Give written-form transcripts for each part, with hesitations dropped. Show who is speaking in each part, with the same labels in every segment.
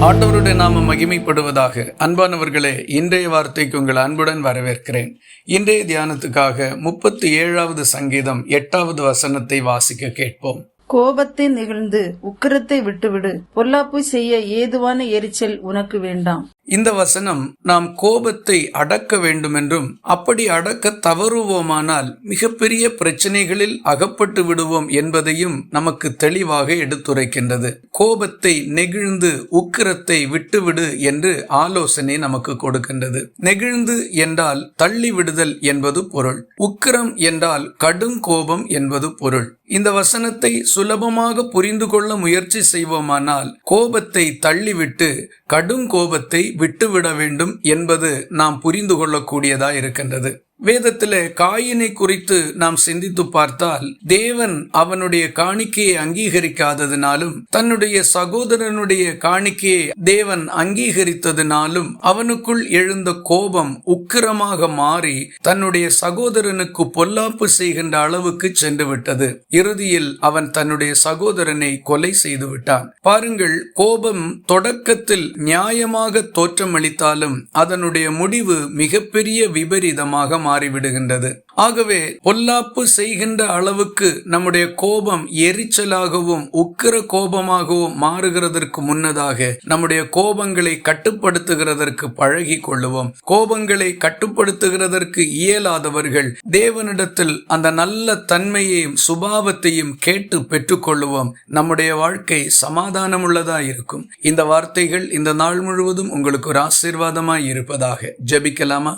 Speaker 1: ஆண்டவருடைய நாமம் மகிமைப்படுவதாக. அன்பானவர்களே, இன்றைய வார்த்தைக்கு உங்கள் அன்புடன் வரவேற்கிறேன். இன்றைய தியானத்துக்காக 37வது சங்கீதம் 8வது வசனத்தை வாசிக்க கேட்போம்.
Speaker 2: கோபத்தை நெகிழ்ந்து உக்கிரத்தை விட்டுவிடு, பொல்லாப்பு செய்ய ஏதுவான எரிச்சல் உனக்கு வேண்டாம்.
Speaker 1: இந்த வசனம் நாம் கோபத்தை அடக்க வேண்டுமென்றும், அப்படி அடக்க தவறுவோமானால் மிகப்பெரிய பிரச்சனைகளில் அகப்பட்டு விடுவோம் என்பதையும் நமக்கு தெளிவாக எடுத்துரைக்கின்றது. கோபத்தை நெகிழ்ந்து உக்கிரத்தை விட்டுவிடு என்று ஆலோசனை நமக்கு கொடுக்கின்றது. நெகிழ்ந்து என்றால் தள்ளி விடுதல் என்பது பொருள். உக்கிரம் என்றால் கடும் கோபம் என்பது பொருள். இந்த வசனத்தை சுலபமாக புரிந்து கொள்ள முயற்சி செய்வோமானால், கோபத்தை தள்ளிவிட்டு கடும் கோபத்தை விட்டுவிட வேண்டும் என்பது நாம் புரிந்து கொள்ளக்கூடியதா இருக்கின்றது. வேதத்திலே காயினை குறித்து நாம் சிந்தித்து பார்த்தால், தேவன் அவனுடைய காணிக்கையை அங்கீகரிக்காததினாலும் தன்னுடைய சகோதரனுடைய காணிக்கையை தேவன் அங்கீகரித்ததினாலும் அவனுக்குள் எழுந்த கோபம் உக்கிரமாக மாறி தன்னுடைய சகோதரனுக்கு பொல்லாப்பு செய்கின்ற அளவுக்கு சென்று விட்டது. இறுதியில் அவன் தன்னுடைய சகோதரனை கொலை செய்து விட்டான். பாருங்கள், கோபம் தொடக்கத்தில் நியாயமாக தோற்றமளித்தாலும் அதனுடைய முடிவு மிகப்பெரிய விபரீதமாக மாறிவிடுகின்றது. ஆகவே பொல்லாப்பு செய்கின்ற அளவுக்கு நம்முடைய கோபம் எரிச்சலாகவும் உக்கிர கோபமாகவும் மாறுகிறதற்கு முன்னதாக நம்முடைய கோபங்களை கட்டுப்படுத்துகிறதற்கு பழகி கொள்ளுவோம். கோபங்களை கட்டுப்படுத்துகிறதற்கு இயலாதவர்கள் தேவனிடத்தில் அந்த நல்ல தன்மையையும் சுபாவத்தையும் கேட்டு பெற்றுக்கொள்ளுவோம். நம்முடைய வாழ்க்கை சமாதானமுள்ளதாய் இருக்கும். இந்த வார்த்தைகள் இந்த நாள் முழுவதும் உங்களுக்கு ஒரு ஆசீர்வாதமாய் இருப்பதாக. ஜெபிக்கலாமா?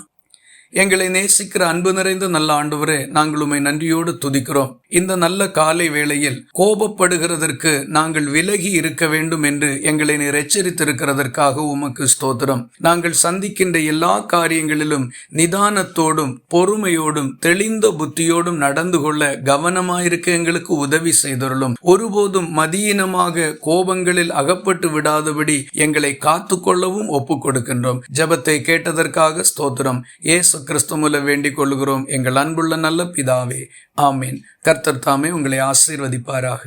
Speaker 1: எங்களை நேசிக்கிற அன்பு நிறைந்த நல்ல ஆண்டவரே, நாங்கள் உம்மை நன்றியோடு துதிக்கிறோம். இந்த நல்ல காலை வேளையில் கோபப்படுகிறதற்கு நாங்கள் விலகி இருக்க வேண்டும் என்று எங்களை நீர் எச்சரித்திருக்கிறதற்காக உமக்கு ஸ்தோத்திரம். நாங்கள் சந்திக்கின்ற எல்லா காரியங்களிலும் நிதானத்தோடும் பொறுமையோடும் தெளிந்த புத்தியோடும் நடந்து கொள்ள கவனமாயிருக்க எங்களுக்கு உதவி செய்தருளும். ஒருபோதும் மதியீனமாக கோபங்களில் அகப்பட்டு விடாதபடி எங்களை காத்து கொள்ளவும் ஒப்பு கொடுக்கின்றோம். ஜெபத்தை கேட்டதற்காக ஸ்தோத்திரம். இயேசு கிறிஸ்து மூலம் வேண்டிக் கொள்கிறோம் எங்கள் அன்புள்ள நல்ல பிதாவே, ஆமேன். கர்த்தர் தாமே உங்களை ஆசீர்வதிப்பாராக.